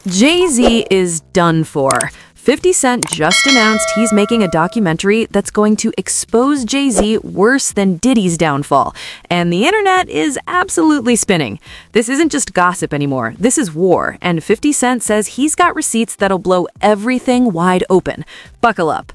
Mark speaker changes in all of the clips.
Speaker 1: Jay-Z is done for. 50 Cent just announced he's making a documentary that's going to expose Jay-Z worse than Diddy's downfall. And the internet is absolutely spinning. This isn't just gossip anymore. This is war. And 50 Cent says he's got receipts that'll blow everything wide open. Buckle up.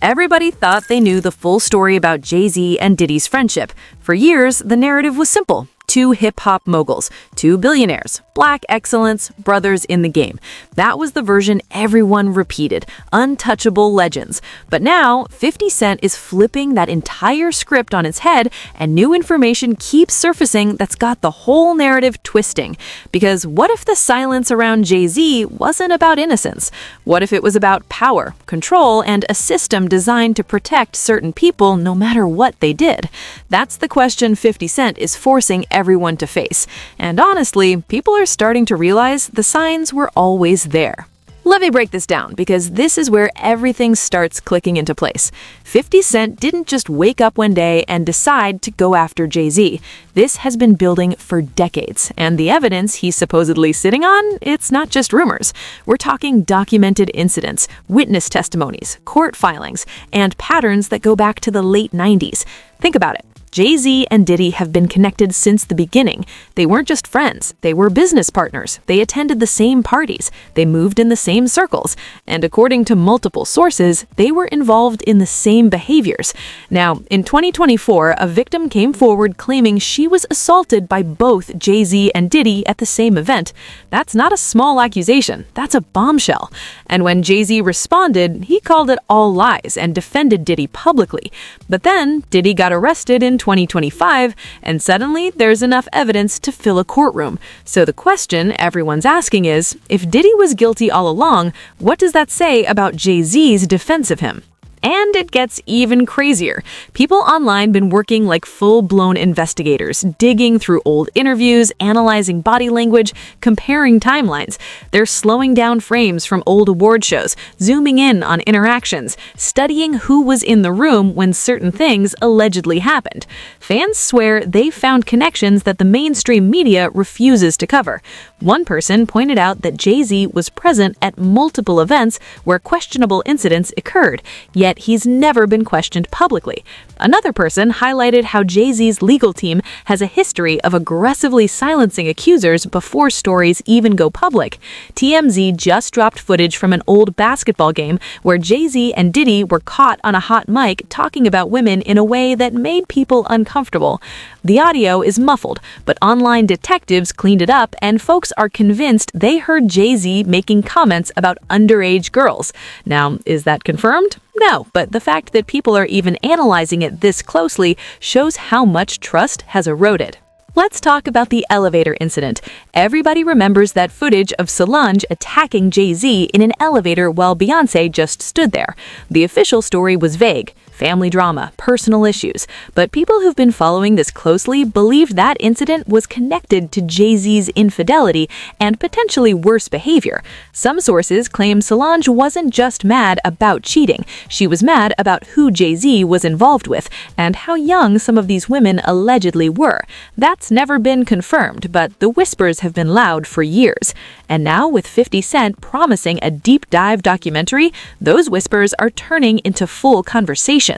Speaker 1: Everybody thought they knew the full story about Jay-Z and Diddy's friendship. For years, the narrative was simple. Two hip-hop moguls, two billionaires, black excellence, brothers in the game. That was the version everyone repeated, untouchable legends. But now, 50 Cent is flipping that entire script on its head, and new information keeps surfacing that's got the whole narrative twisting. Because what if the silence around Jay-Z wasn't about innocence? What if it was about power, control, and a system designed to protect certain people no matter what they did? That's the question 50 Cent is forcing everyone to face. And honestly, people are starting to realize the signs were always there. Let me break this down, because this is where everything starts clicking into place. 50 Cent didn't just wake up one day and decide to go after Jay-Z. This has been building for decades, and the evidence he's supposedly sitting on, it's not just rumors. We're talking documented incidents, witness testimonies, court filings, and patterns that go back to the late 90s. Think about it. Jay-Z and Diddy have been connected since the beginning. They weren't just friends, they were business partners. They attended the same parties, they moved in the same circles, and according to multiple sources, they were involved in the same behaviors. Now, in 2024, a victim came forward claiming she was assaulted by both Jay-Z and Diddy at the same event. That's not a small accusation, that's a bombshell. And when Jay-Z responded, he called it all lies and defended Diddy publicly. But then, Diddy got arrested in 2025, and suddenly there's enough evidence to fill a courtroom. So the question everyone's asking is, if Diddy was guilty all along, what does that say about Jay-Z's defense of him? And it gets even crazier. People online been working like full-blown investigators, digging through old interviews, analyzing body language, comparing timelines. They're slowing down frames from old award shows, zooming in on interactions, studying who was in the room when certain things allegedly happened. Fans swear they found connections that the mainstream media refuses to cover. One person pointed out that Jay-Z was present at multiple events where questionable incidents occurred, yet he's never been questioned publicly. Another person highlighted how Jay-Z's legal team has a history of aggressively silencing accusers before stories even go public. TMZ just dropped footage from an old basketball game where Jay-Z and Diddy were caught on a hot mic talking about women in a way that made people uncomfortable. The audio is muffled, but online detectives cleaned it up, and folks are convinced they heard Jay-Z making comments about underage girls. Now, is that confirmed? No, but the fact that people are even analyzing it this closely shows how much trust has eroded. Let's talk about the elevator incident. Everybody remembers that footage of Solange attacking Jay-Z in an elevator while Beyoncé just stood there. The official story was vague. Family drama, personal issues. But people who've been following this closely believe that incident was connected to Jay-Z's infidelity and potentially worse behavior. Some sources claim Solange wasn't just mad about cheating. She was mad about who Jay-Z was involved with and how young some of these women allegedly were. That's never been confirmed, but the whispers have been loud for years. And now, with 50 Cent promising a deep dive documentary, those whispers are turning into full conversations.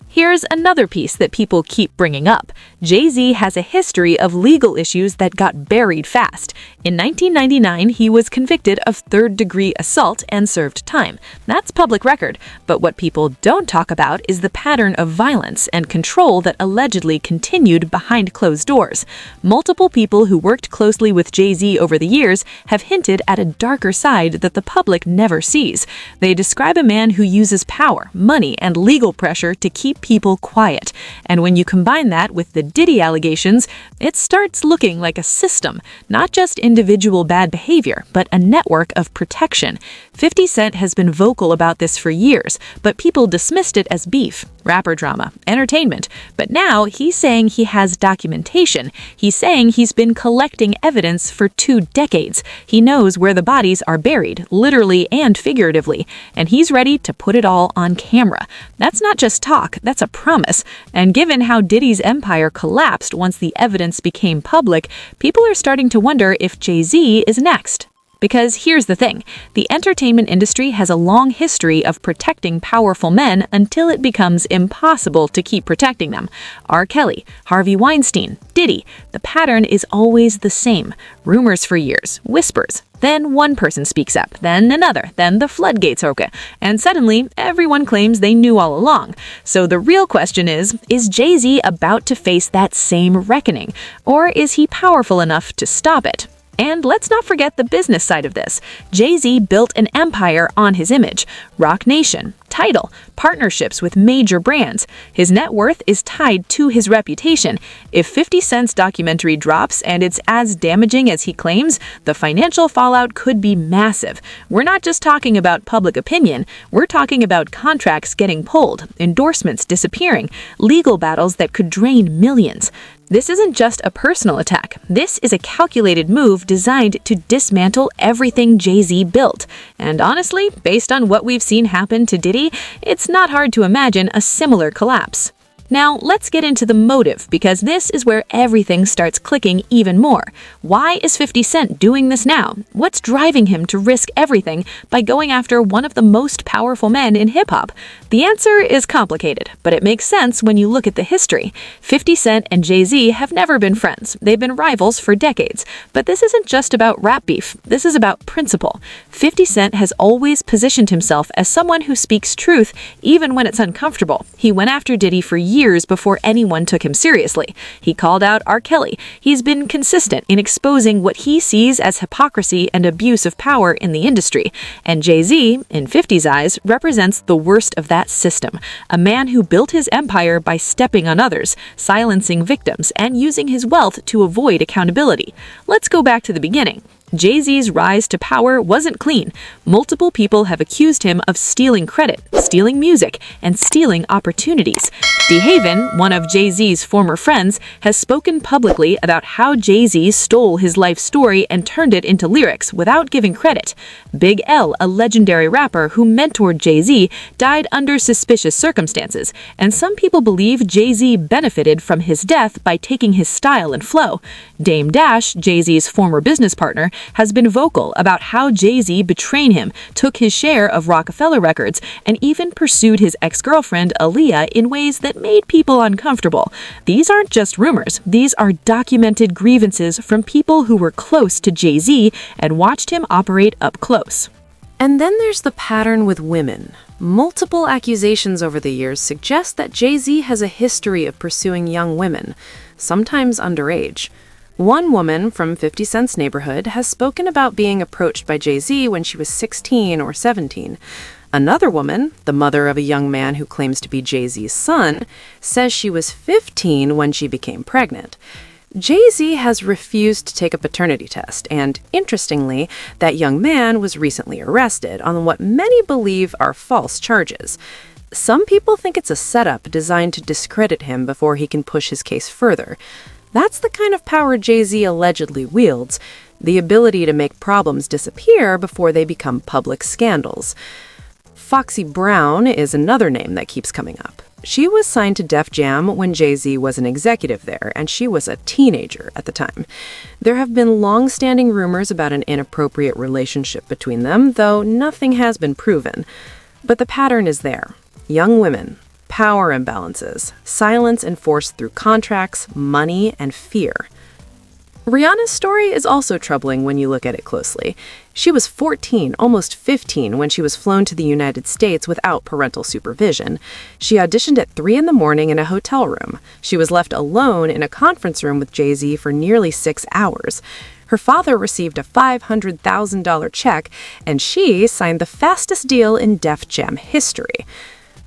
Speaker 1: Here's another piece that people keep bringing up. Jay-Z has a history of legal issues that got buried fast. In 1999, he was convicted of third-degree assault and served time. That's public record. But what people don't talk about is the pattern of violence and control that allegedly continued behind closed doors. Multiple people who worked closely with Jay-Z over the years have hinted at a darker side that the public never sees. They describe a man who uses power, money, and legal pressure to keep people quiet. And when you combine that with the Diddy allegations, it starts looking like a system, not just individual bad behavior, but a network of protection. 50 Cent has been vocal about this for years, but people dismissed it as beef, rapper drama, entertainment. But now he's saying he has documentation. He's saying he's been collecting evidence for 2 decades. He knows where the bodies are buried, literally and figuratively, and he's ready to put it all on camera. That's not just talk, that's a promise. And given how Diddy's empire collapsed once the evidence became public, people are starting to wonder if Jay-Z is next. Because here's the thing, the entertainment industry has a long history of protecting powerful men until it becomes impossible to keep protecting them. R. Kelly, Harvey Weinstein, Diddy. The pattern is always the same. Rumors for years, whispers. Then one person speaks up, then another, then the floodgates open, and suddenly everyone claims they knew all along. So the real question is Jay-Z about to face that same reckoning? Or is he powerful enough to stop it? And let's not forget the business side of this. Jay-Z built an empire on his image. Roc Nation, Tidal, partnerships with major brands. His net worth is tied to his reputation. If 50 Cent's documentary drops and it's as damaging as he claims, the financial fallout could be massive. We're not just talking about public opinion. We're talking about contracts getting pulled, endorsements disappearing, legal battles that could drain millions. This isn't just a personal attack. This is a calculated move designed to dismantle everything Jay-Z built. And honestly, based on what we've seen happen to Diddy, it's not hard to imagine a similar collapse. Now, let's get into the motive, because this is where everything starts clicking even more. Why is 50 Cent doing this now? What's driving him to risk everything by going after one of the most powerful men in hip-hop? The answer is complicated, but it makes sense when you look at the history. 50 Cent and Jay-Z have never been friends. They've been rivals for decades. But this isn't just about rap beef. This is about principle. 50 Cent has always positioned himself as someone who speaks truth, even when it's uncomfortable. He went after Diddy for years before anyone took him seriously. He called out R. Kelly. He's been consistent in exposing what he sees as hypocrisy and abuse of power in the industry. And Jay-Z, in 50's eyes, represents the worst of that system. A man who built his empire by stepping on others, silencing victims, and using his wealth to avoid accountability. Let's go back to the beginning. Jay-Z's rise to power wasn't clean. Multiple people have accused him of stealing credit, stealing music, and stealing opportunities. DeHaven, one of Jay-Z's former friends, has spoken publicly about how Jay-Z stole his life story and turned it into lyrics without giving credit. Big L, a legendary rapper who mentored Jay-Z, died under suspicious circumstances, and some people believe Jay-Z benefited from his death by taking his style and flow. Dame Dash, Jay-Z's former business partner, has been vocal about how Jay-Z betrayed him, took his share of Rockefeller Records, and even pursued his ex-girlfriend Aaliyah in ways that made people uncomfortable. These aren't just rumors. These are documented grievances from people who were close to Jay-Z and watched him operate up close. And then there's the pattern with women. Multiple accusations over the years suggest that Jay-Z has a history of pursuing young women, sometimes underage. One woman from 50 Cent's neighborhood has spoken about being approached by Jay-Z when she was 16 or 17. Another woman, the mother of a young man who claims to be Jay-Z's son, says she was 15 when she became pregnant. Jay-Z has refused to take a paternity test, and interestingly, that young man was recently arrested on what many believe are false charges. Some people think it's a setup designed to discredit him before he can push his case further. That's the kind of power Jay-Z allegedly wields, the ability to make problems disappear before they become public scandals. Foxy Brown is another name that keeps coming up. She was signed to Def Jam when Jay-Z was an executive there, and she was a teenager at the time. There have been long-standing rumors about an inappropriate relationship between them, though nothing has been proven. But the pattern is there. Young women, power imbalances, silence enforced through contracts, money, and fear. Rihanna's story is also troubling when you look at it closely. She was 14, almost 15, when she was flown to the United States without parental supervision. She auditioned at 3 a.m. in a hotel room. She was left alone in a conference room with Jay-Z for nearly 6 hours. Her father received a $500,000 check, and she signed the fastest deal in Def Jam history.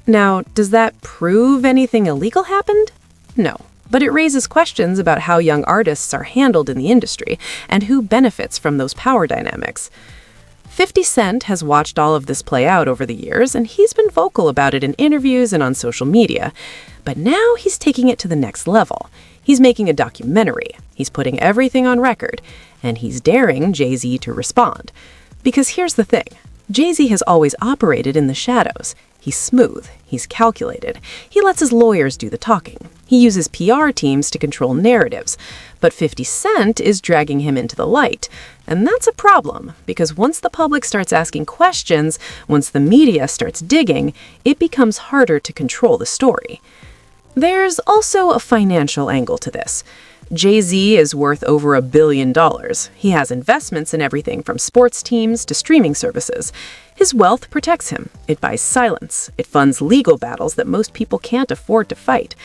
Speaker 1: Now, does that prove anything illegal happened? No. But it raises questions about how young artists are handled in the industry and who benefits from those power dynamics. 50 Cent has watched all of this play out over the years, and he's been vocal about it in interviews and on social media. But now he's taking it to the next level. He's making a documentary. He's putting everything on record, and he's daring Jay-Z to respond. Because here's the thing. Jay-Z has always operated in the shadows. He's smooth. He's calculated. He lets his lawyers do the talking. He uses PR teams to control narratives. But 50 Cent is dragging him into the light. And that's a problem, because once the public starts asking questions, once the media starts digging, it becomes harder to control the story. There's also a financial angle to this. Jay-Z is worth over $1 billion. He has investments in everything from sports teams to streaming services. His wealth protects him. It buys silence. It funds legal battles that most people can't afford to fight.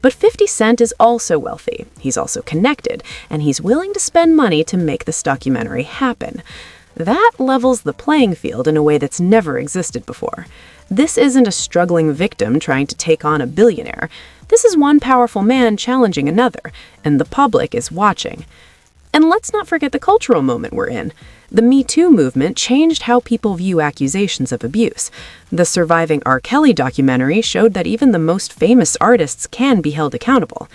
Speaker 1: But 50 Cent is also wealthy. He's also connected, and he's willing to spend money to make this documentary happen. That levels the playing field in a way that's never existed before. This isn't a struggling victim trying to take on a billionaire. This is one powerful man challenging another, and the public is watching. And let's not forget the cultural moment we're in. The Me Too movement changed how people view accusations of abuse. The surviving R. Kelly documentary showed that even the most famous artists can be held accountable.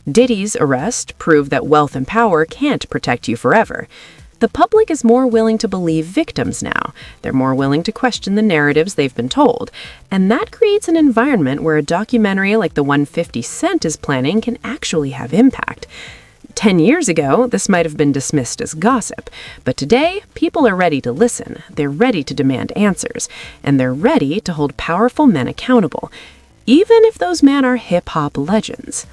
Speaker 1: Diddy's arrest proved that wealth and power can't protect you forever. The public is more willing to believe victims now. They're more willing to question the narratives they've been told. And that creates an environment where a documentary like the one 50 Cent is planning can actually have impact. 10 years ago, this might have been dismissed as gossip. But today, people are ready to listen. They're ready to demand answers. And they're ready to hold powerful men accountable, even if those men are hip-hop legends.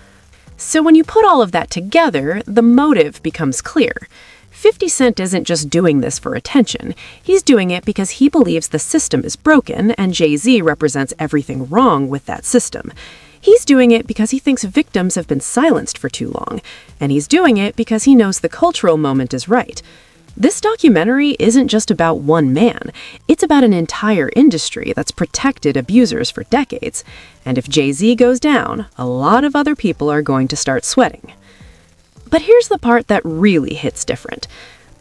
Speaker 1: So when you put all of that together, the motive becomes clear. 50 Cent isn't just doing this for attention. He's doing it because he believes the system is broken and Jay-Z represents everything wrong with that system. He's doing it because he thinks victims have been silenced for too long. And he's doing it because he knows the cultural moment is right. This documentary isn't just about one man. It's about an entire industry that's protected abusers for decades. And if Jay-Z goes down, a lot of other people are going to start sweating. But here's the part that really hits different.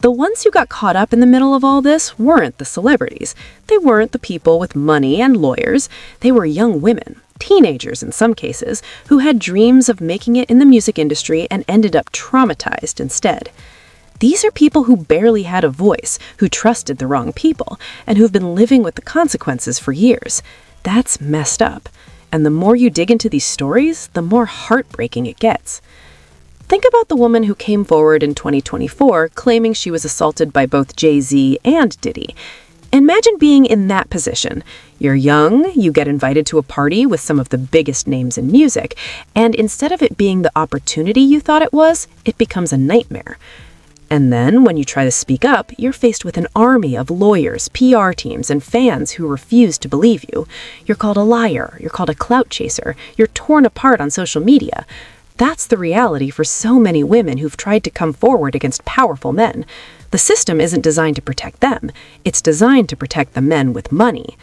Speaker 1: The ones who got caught up in the middle of all this weren't the celebrities. They weren't the people with money and lawyers. They were young women, teenagers in some cases, who had dreams of making it in the music industry and ended up traumatized instead. These are people who barely had a voice, who trusted the wrong people, and who've been living with the consequences for years. That's messed up. And the more you dig into these stories, the more heartbreaking it gets. Think about the woman who came forward in 2024 claiming she was assaulted by both Jay-Z and Diddy. Imagine being in that position. You're young, you get invited to a party with some of the biggest names in music, and instead of it being the opportunity you thought it was, it becomes a nightmare. And then, when you try to speak up, you're faced with an army of lawyers, PR teams, and fans who refuse to believe you. You're called a liar, you're called a clout chaser, you're torn apart on social media. That's the reality for so many women who've tried to come forward against powerful men. The system isn't designed to protect them. It's designed to protect the men with money.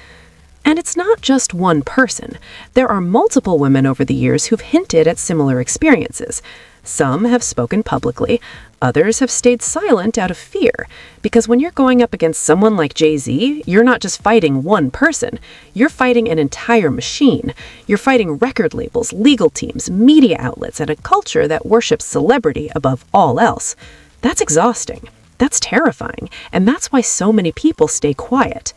Speaker 1: And it's not just one person. There are multiple women over the years who've hinted at similar experiences. Some have spoken publicly. Others have stayed silent out of fear. Because when you're going up against someone like Jay-Z, you're not just fighting one person. You're fighting an entire machine. You're fighting record labels, legal teams, media outlets, and a culture that worships celebrity above all else. That's exhausting. That's terrifying. And that's why so many people stay quiet.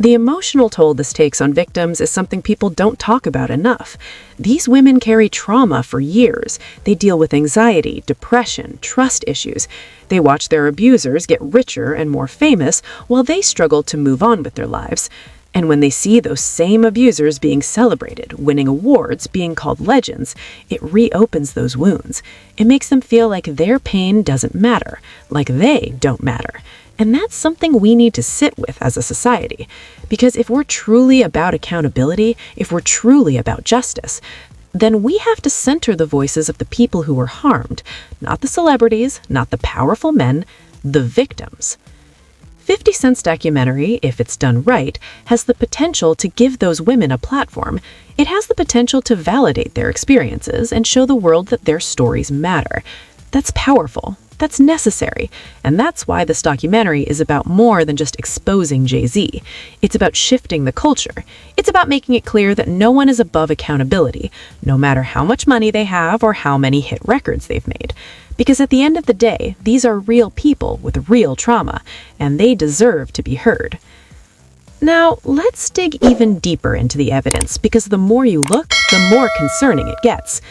Speaker 1: The emotional toll this takes on victims is something people don't talk about enough. These women carry trauma for years. They deal with anxiety, depression, trust issues. They watch their abusers get richer and more famous while they struggle to move on with their lives. And when they see those same abusers being celebrated, winning awards, being called legends, it reopens those wounds. It makes them feel like their pain doesn't matter, like they don't matter. And that's something we need to sit with as a society. Because if we're truly about accountability, if we're truly about justice, then we have to center the voices of the people who were harmed, not the celebrities, not the powerful men, the victims. 50 Cent's documentary, if it's done right, has the potential to give those women a platform. It has the potential to validate their experiences and show the world that their stories matter. That's powerful. That's necessary. And that's why this documentary is about more than just exposing Jay-Z. It's about shifting the culture. It's about making it clear that no one is above accountability, no matter how much money they have or how many hit records they've made. Because at the end of the day, these are real people with real trauma, and they deserve to be heard.
Speaker 2: Now, let's dig even deeper into the evidence, because the more you look, the more concerning it gets.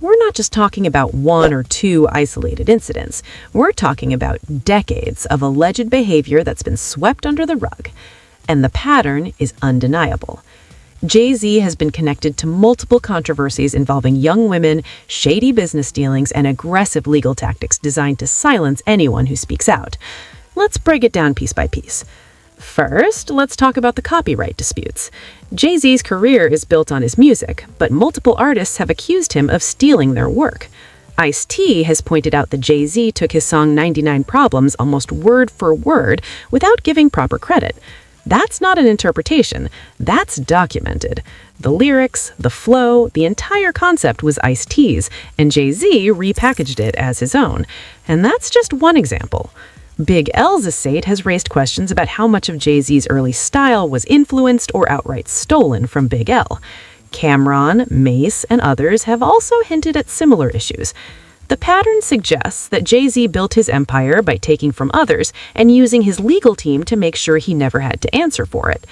Speaker 2: We're not just talking about one or two isolated incidents. We're talking about decades of alleged behavior that's been swept under the rug. And the pattern is undeniable. Jay-Z has been connected to multiple controversies involving young women, shady business dealings, and aggressive legal tactics designed to silence anyone who speaks out. Let's break it down piece by piece. First, let's talk about the copyright disputes. Jay-Z's career is built on his music, but multiple artists have accused him of stealing their work. Ice-T has pointed out that Jay-Z took his song 99 Problems almost word for word without giving proper credit. That's not an interpretation, that's documented. The lyrics, the flow, the entire concept was Ice-T's, and Jay-Z repackaged it as his own. And that's just one example. Big L's estate has raised questions about how much of Jay-Z's early style was influenced or outright stolen from Big L. Cameron, Mace, and others have also hinted at similar issues. The pattern suggests that Jay-Z built his empire by taking from others and using his legal team to make sure he never had to answer for it.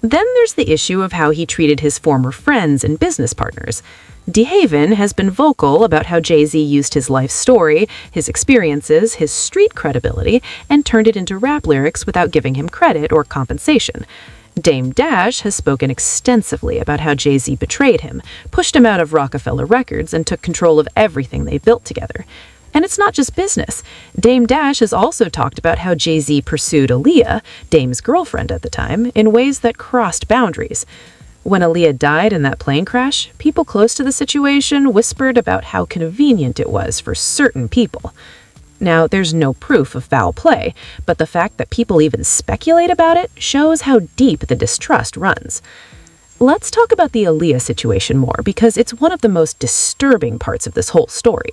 Speaker 2: Then there's the issue of how he treated his former friends and business partners. DeHaven has been vocal about how Jay-Z used his life story, his experiences, his street credibility, and turned it into rap lyrics without giving him credit or compensation. Dame Dash has spoken extensively about how Jay-Z betrayed him, pushed him out of Rockefeller Records, and took control of everything they built together. And it's not just business. Dame Dash has also talked about how Jay-Z pursued Aaliyah, Dame's girlfriend at the time, in ways that crossed boundaries. When Aaliyah died in that plane crash, people close to the situation whispered about how convenient it was for certain people. Now, there's no proof of foul play, but the fact that people even speculate about it shows how deep the distrust runs. Let's talk about the Aaliyah situation more, because it's one of the most disturbing parts of this whole story.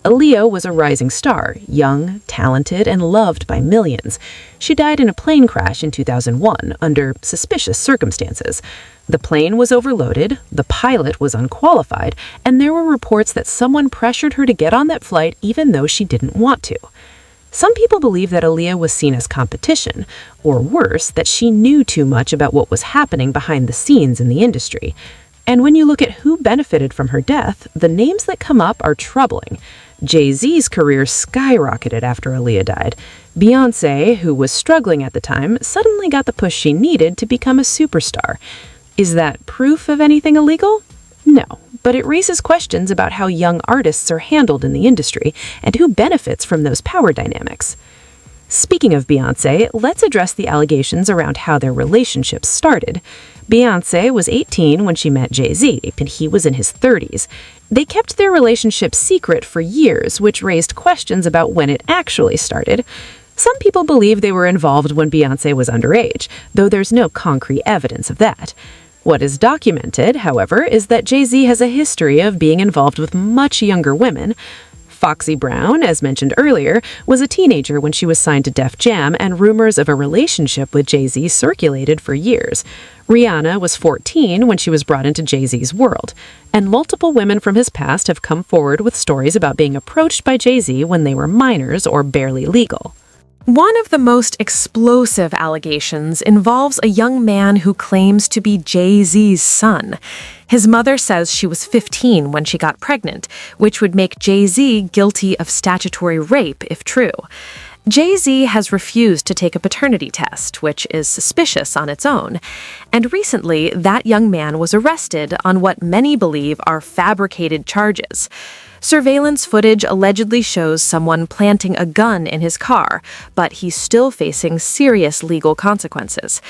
Speaker 2: Aaliyah was a rising star, young, talented, and loved by millions. She died in a plane crash in 2001 under suspicious circumstances. The plane was overloaded, the pilot was unqualified, and there were reports that someone pressured her to get on that flight even though she didn't want to. Some people believe that Aaliyah was seen as competition, or worse, that she knew too much about what was happening behind the scenes in the industry. And when you look at who benefited from her death, the names that come up are troubling. Jay-Z's career skyrocketed after Aaliyah died. Beyoncé, who was struggling at the time, suddenly got the push she needed to become a superstar. Is that proof of anything illegal? No, but it raises questions about how young artists are handled in the industry and who benefits from those power dynamics. Speaking of Beyoncé, let's address the allegations around how their relationship started. Beyoncé was 18 when she met Jay-Z, and he was in his 30s. They kept their relationship secret for years, which raised questions about when it actually started. Some people believe they were involved when Beyoncé was underage, though there's no concrete evidence of that. What is documented, however, is that Jay-Z has a history of being involved with much younger women. Foxy Brown, as mentioned earlier, was a teenager when she was signed to Def Jam, and rumors of a relationship with Jay-Z circulated for years. Rihanna was 14 when she was brought into Jay-Z's world, and multiple women from his past have come forward with stories about being approached by Jay-Z when they were minors or barely legal.
Speaker 1: One of the most explosive allegations involves a young man who claims to be Jay-Z's son. His mother says she was 15 when she got pregnant, which would make Jay-Z guilty of statutory rape if true. Jay-Z has refused to take a paternity test, which is suspicious on its own. And recently, that young man was arrested on what many believe are fabricated charges. Surveillance footage allegedly shows someone planting a gun in his car, but he's still facing serious legal consequences.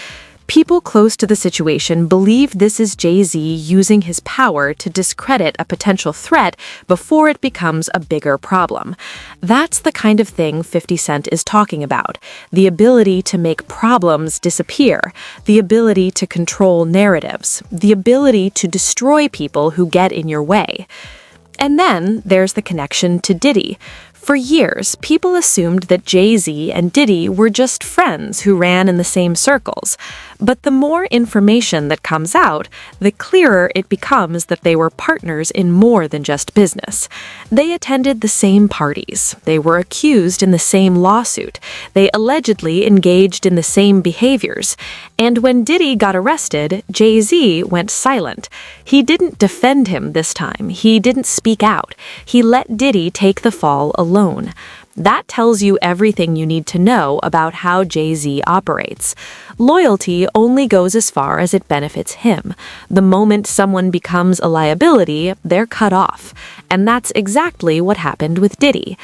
Speaker 1: People close to the situation believe this is Jay-Z using his power to discredit a potential threat before it becomes a bigger problem. That's the kind of thing 50 Cent is talking about, the ability to make problems disappear, the ability to control narratives, the ability to destroy people who get in your way. And then there's the connection to Diddy. For years, people assumed that Jay-Z and Diddy were just friends who ran in the same circles. But the more information that comes out, the clearer it becomes that they were partners in more than just business. They attended the same parties. They were accused in the same lawsuit. They allegedly engaged in the same behaviors. And when Diddy got arrested, Jay-Z went silent. He didn't defend him this time. He didn't speak out. He let Diddy take the fall alone. That tells you everything you need to know about how Jay-Z operates. Loyalty only goes as far as it benefits him. The moment someone becomes a liability, they're cut off. And that's exactly what happened with Diddy.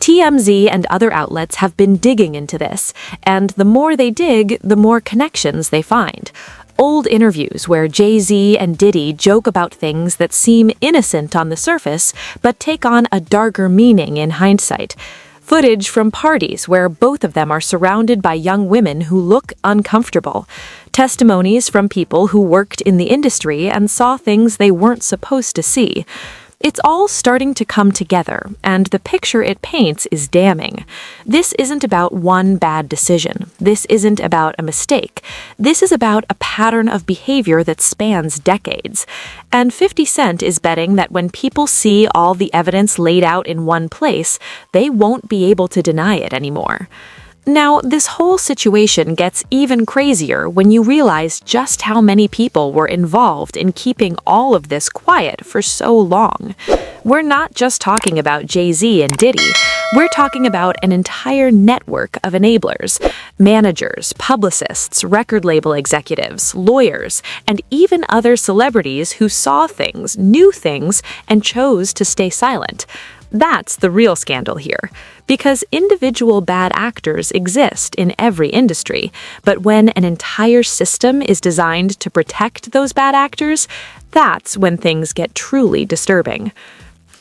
Speaker 1: TMZ and other outlets have been digging into this, and the more they dig, the more connections they find. Old interviews where Jay-Z and Diddy joke about things that seem innocent on the surface, but take on a darker meaning in hindsight. Footage from parties where both of them are surrounded by young women who look uncomfortable. Testimonies from people who worked in the industry and saw things they weren't supposed to see. It's all starting to come together, and the picture it paints is damning. This isn't about one bad decision. This isn't about a mistake. This is about a pattern of behavior that spans decades. And 50 Cent is betting that when people see all the evidence laid out in one place, they won't be able to deny it anymore. Now, this whole situation gets even crazier when you realize just how many people were involved in keeping all of this quiet for so long. We're not just talking about Jay-Z and Diddy. We're talking about an entire network of enablers, managers, publicists, record label executives, lawyers, and even other celebrities who saw things, knew things, and chose to stay silent. That's the real scandal here, because individual bad actors exist in every industry, but when an entire system is designed to protect those bad actors, that's when things get truly disturbing.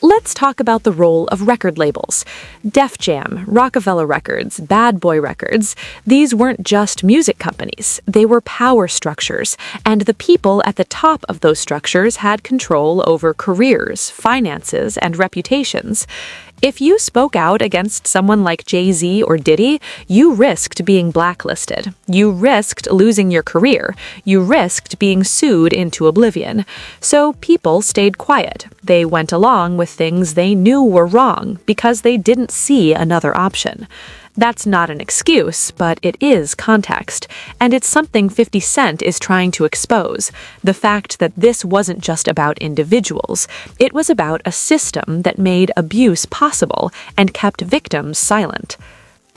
Speaker 1: Let's talk about the role of record labels. Def Jam, Rockefeller Records, Bad Boy Records, these weren't just music companies. They were power structures, and the people at the top of those structures had control over careers, finances, and reputations. If you spoke out against someone like Jay-Z or Diddy, you risked being blacklisted. You risked losing your career. You risked being sued into oblivion. So people stayed quiet. They went along with things they knew were wrong because they didn't see another option. That's not an excuse, but it is context, and it's something 50 Cent is trying to expose. The fact that this wasn't just about individuals, it was about a system that made abuse possible and kept victims silent.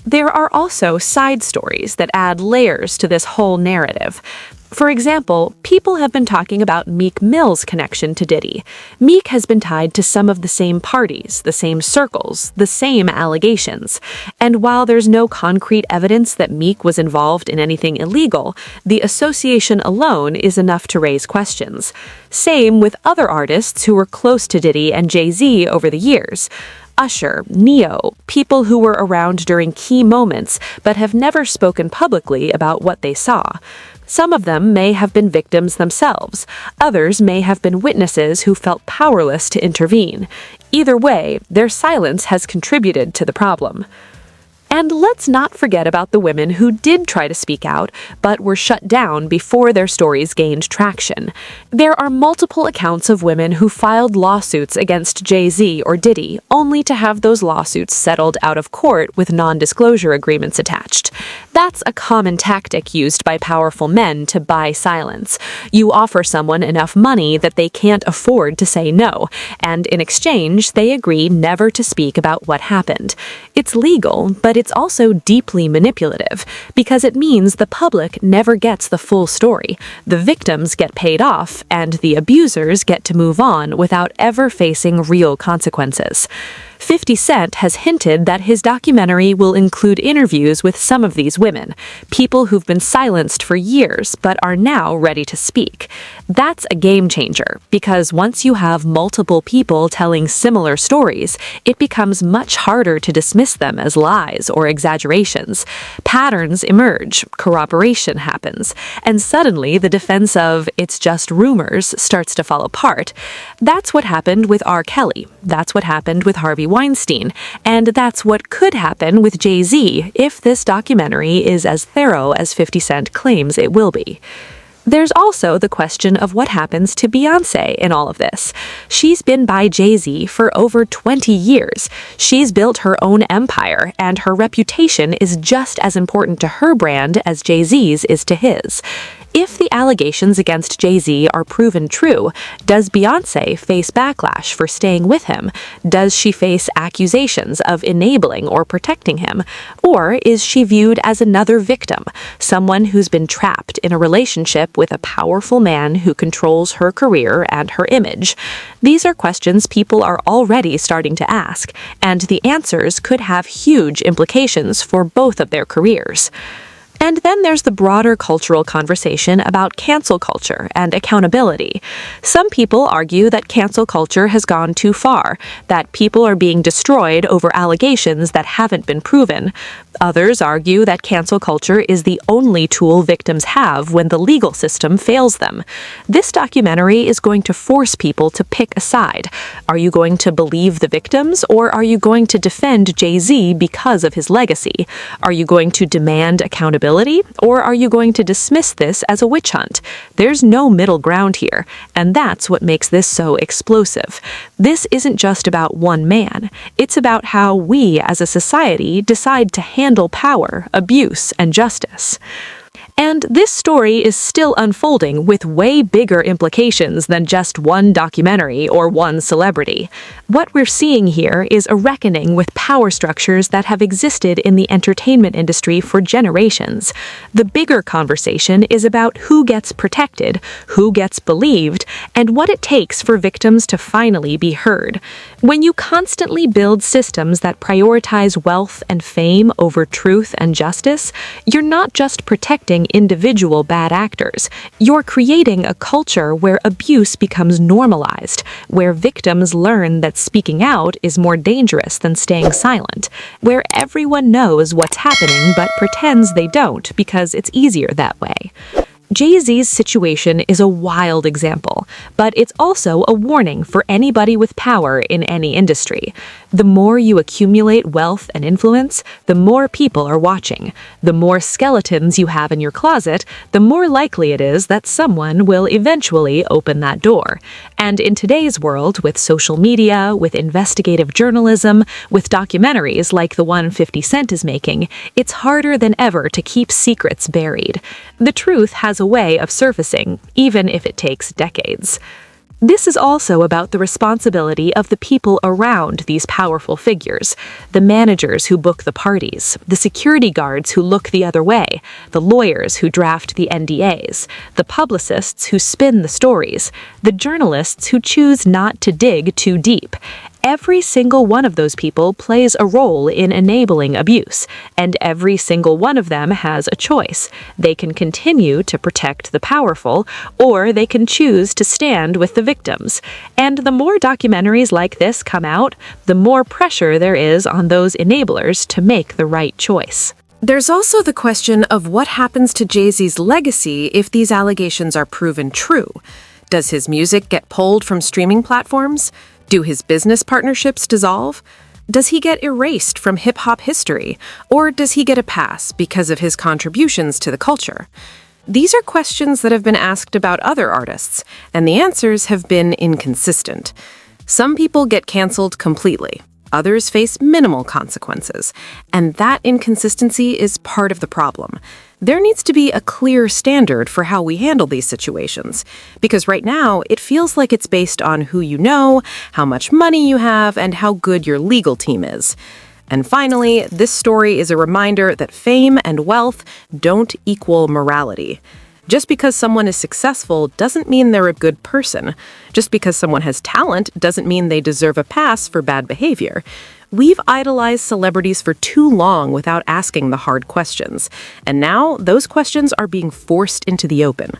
Speaker 1: There are also side stories that add layers to this whole narrative. For example, people have been talking about Meek Mill's connection to Diddy. Meek has been tied to some of the same parties, the same circles, the same allegations. And while there's no concrete evidence that Meek was involved in anything illegal, the association alone is enough to raise questions. Same with other artists who were close to Diddy and Jay-Z over the years. Usher, Neo, people who were around during key moments but have never spoken publicly about what they saw. Some of them may have been victims themselves. Others may have been witnesses who felt powerless to intervene. Either way, their silence has contributed to the problem. And let's not forget about the women who did try to speak out, but were shut down before their stories gained traction. There are multiple accounts of women who filed lawsuits against Jay-Z or Diddy, only to have those lawsuits settled out of court with non-disclosure agreements attached. That's a common tactic used by powerful men to buy silence. You offer someone enough money that they can't afford to say no, and in exchange, they agree never to speak about what happened. It's legal, but it's also deeply manipulative, because it means the public never gets the full story. The victims get paid off, and the abusers get to move on without ever facing real consequences. 50 Cent has hinted that his documentary will include interviews with some of these women, people who've been silenced for years but are now ready to speak. That's a game changer, because once you have multiple people telling similar stories, it becomes much harder to dismiss them as lies or exaggerations. Patterns emerge, corroboration happens, and suddenly the defense of "it's just rumors" starts to fall apart. That's what happened with R. Kelly. That's what happened with Harvey Weinstein, and that's what could happen with Jay-Z if this documentary is as thorough as 50 Cent claims it will be. There's also the question of what happens to Beyoncé in all of this. She's been by Jay-Z for over 20 years. She's built her own empire, and her reputation is just as important to her brand as Jay-Z's is to his. If the allegations against Jay-Z are proven true, does Beyoncé face backlash for staying with him? Does she face accusations of enabling or protecting him? Or is she viewed as another victim, someone who's been trapped in a relationship with a powerful man who controls her career and her image? These are questions people are already starting to ask, and the answers could have huge implications for both of their careers. And then there's the broader cultural conversation about cancel culture and accountability. Some people argue that cancel culture has gone too far, that people are being destroyed over allegations that haven't been proven. Others argue that cancel culture is the only tool victims have when the legal system fails them. This documentary is going to force people to pick a side. Are you going to believe the victims, or are you going to defend Jay-Z because of his legacy? Are you going to demand accountability, or are you going to dismiss this as a witch hunt? There's no middle ground here, and that's what makes this so explosive. This isn't just about one man. It's about how we as a society decide to handle power, abuse, and justice. And this story is still unfolding with way bigger implications than just one documentary or one celebrity. What we're seeing here is a reckoning with power structures that have existed in the entertainment industry for generations. The bigger conversation is about who gets protected, who gets believed, and what it takes for victims to finally be heard. When you constantly build systems that prioritize wealth and fame over truth and justice, you're not just protecting individual bad actors. You're creating a culture where abuse becomes normalized, where victims learn that speaking out is more dangerous than staying silent, where everyone knows what's happening but pretends they don't because it's easier that way. Jay-Z's situation is a wild example, but it's also a warning for anybody with power in any industry. The more you accumulate wealth and influence, the more people are watching. The more skeletons you have in your closet, the more likely it is that someone will eventually open that door. And in today's world, with social media, with investigative journalism, with documentaries like the one 50 Cent is making, it's harder than ever to keep secrets buried. The truth has a way of surfacing, even if it takes decades. This is also about the responsibility of the people around these powerful figures, the managers who book the parties, the security guards who look the other way, the lawyers who draft the NDAs, the publicists who spin the stories, the journalists who choose not to dig too deep. Every single one of those people plays a role in enabling abuse, and every single one of them has a choice. They can continue to protect the powerful, or they can choose to stand with the victims. And the more documentaries like this come out, the more pressure there is on those enablers to make the right choice.
Speaker 3: There's also the question of what happens to Jay-Z's legacy if these allegations are proven true. Does his music get pulled from streaming platforms? Do his business partnerships dissolve? Does he get erased from hip-hop history? Or does he get a pass because of his contributions to the culture? These are questions that have been asked about other artists, and the answers have been inconsistent. Some people get canceled completely. Others face minimal consequences, and that inconsistency is part of the problem. There needs to be a clear standard for how we handle these situations, because right now it feels like it's based on who you know, how much money you have, and how good your legal team is. And finally, this story is a reminder that fame and wealth don't equal morality. Just because someone is successful doesn't mean they're a good person. Just because someone has talent doesn't mean they deserve a pass for bad behavior. We've idolized celebrities for too long without asking the hard questions, and now those questions are being forced into the open.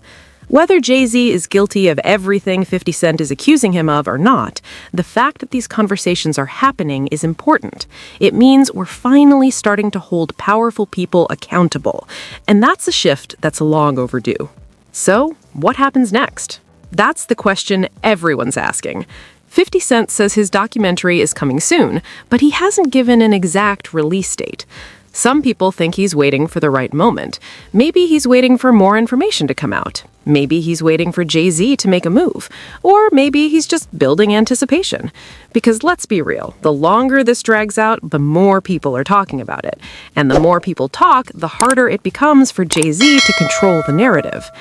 Speaker 3: Whether Jay-Z is guilty of everything 50 Cent is accusing him of or not, the fact that these conversations are happening is important. It means we're finally starting to hold powerful people accountable, and that's a shift that's long overdue. So, what happens next? That's the question everyone's asking. 50 Cent says his documentary is coming soon, but he hasn't given an exact release date. Some people think he's waiting for the right moment. Maybe he's waiting for more information to come out. Maybe he's waiting for Jay-Z to make a move. Or maybe he's just building anticipation. Because let's be real, the longer this drags out, the more people are talking about it. And the more people talk, the harder it becomes for Jay-Z to control the narrative.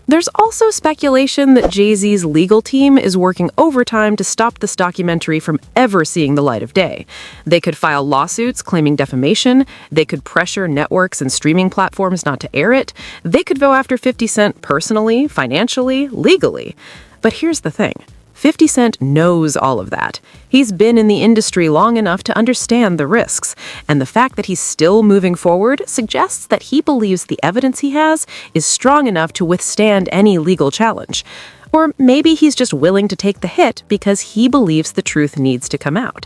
Speaker 3: There's also speculation that Jay-Z's legal team is working overtime to stop this documentary from ever seeing the light of day. They could file lawsuits claiming defamation. They could pressure networks and streaming platforms not to air it. They could go after 50 Cent personally, financially, legally. But here's the thing. 50 Cent knows all of that. He's been in the industry long enough to understand the risks, and the fact that he's still moving forward suggests that he believes the evidence he has is strong enough to withstand any legal challenge. Or maybe he's just willing to take the hit because he believes the truth needs to come out.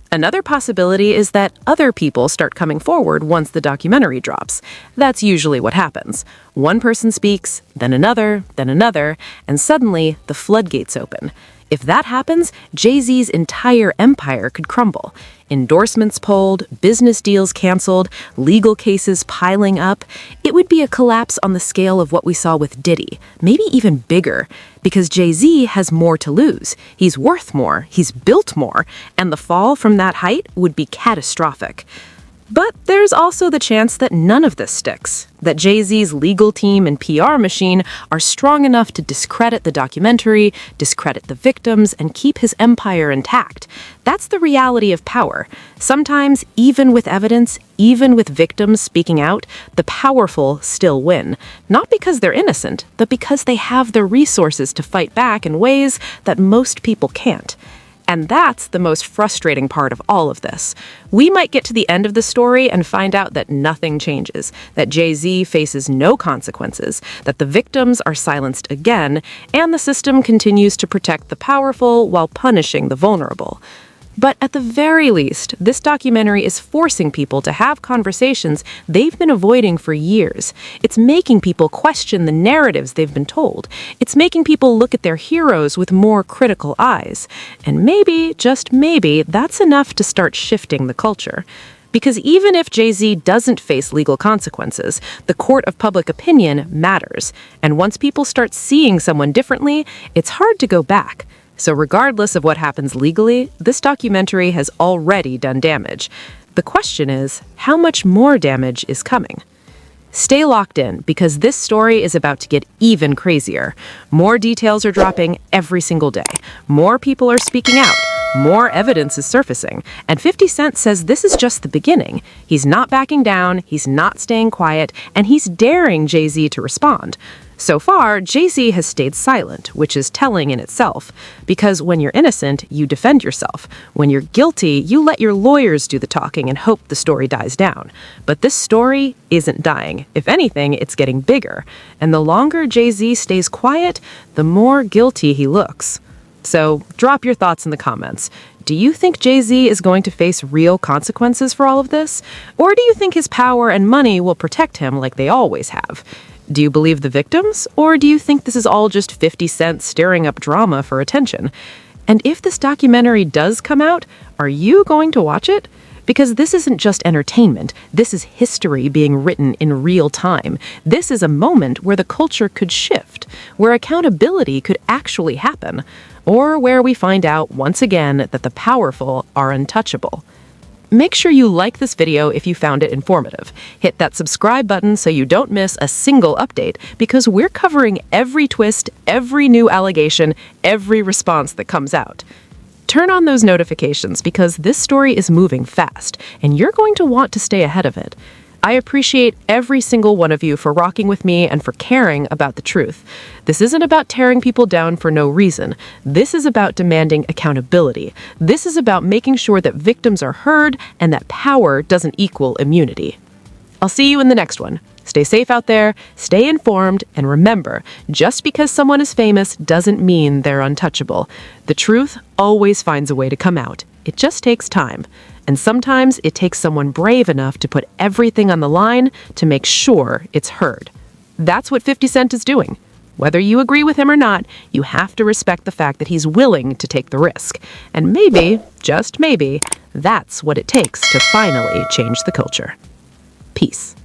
Speaker 3: Another possibility is that other people start coming forward once the documentary drops. That's usually what happens. One person speaks, then another, and suddenly the floodgates open. If that happens, Jay-Z's entire empire could crumble. Endorsements pulled, business deals canceled, legal cases piling up. It would be a collapse on the scale of what we saw with Diddy, maybe even bigger, because Jay-Z has more to lose. He's worth more, he's built more, and the fall from that height would be catastrophic. But there's also the chance that none of this sticks, that Jay-Z's legal team and PR machine are strong enough to discredit the documentary, discredit the victims, and keep his empire intact. That's the reality of power. Sometimes, even with evidence, even with victims speaking out, the powerful still win. Not because they're innocent, but because they have the resources to fight back in ways that most people can't. And that's the most frustrating part of all of this. We might get to the end of the story and find out that nothing changes, that Jay-Z faces no consequences, that the victims are silenced again, and the system continues to protect the powerful while punishing the vulnerable. But at the very least, this documentary is forcing people to have conversations they've been avoiding for years. It's making people question the narratives they've been told. It's making people look at their heroes with more critical eyes. And maybe, just maybe, that's enough to start shifting the culture. Because even if Jay-Z doesn't face legal consequences, the court of public opinion matters. And once people start seeing someone differently, it's hard to go back. So regardless of what happens legally, this documentary has already done damage. The question is, how much more damage is coming? Stay locked in, because this story is about to get even crazier. More details are dropping every single day. More people are speaking out. More evidence is surfacing. And 50 Cent says this is just the beginning. He's not backing down, he's not staying quiet, and he's daring Jay-Z to respond. So far, Jay-Z has stayed silent, which is telling in itself. Because when you're innocent, you defend yourself. When you're guilty, you let your lawyers do the talking and hope the story dies down. But this story isn't dying. If anything, it's getting bigger. And the longer Jay-Z stays quiet, the more guilty he looks. So drop your thoughts in the comments. Do you think Jay-Z is going to face real consequences for all of this? Or do you think his power and money will protect him like they always have? Do you believe the victims, or do you think this is all just 50 Cent stirring up drama for attention? And if this documentary does come out, are you going to watch it? Because this isn't just entertainment. This is history being written in real time. This is a moment where the culture could shift, where accountability could actually happen, or where we find out once again that the powerful are untouchable. Make sure you like this video if you found it informative. Hit that subscribe button so you don't miss a single update, because we're covering every twist, every new allegation, every response that comes out. Turn on those notifications, because this story is moving fast, and you're going to want to stay ahead of it. I appreciate every single one of you for rocking with me and for caring about the truth. This isn't about tearing people down for no reason. This is about demanding accountability. This is about making sure that victims are heard and that power doesn't equal immunity. I'll see you in the next one. Stay safe out there, stay informed, and remember, just because someone is famous doesn't mean they're untouchable. The truth always finds a way to come out. It just takes time. And sometimes it takes someone brave enough to put everything on the line to make sure it's heard. That's what 50 Cent is doing. Whether you agree with him or not, you have to respect the fact that he's willing to take the risk. And maybe, just maybe, that's what it takes to finally change the culture. Peace.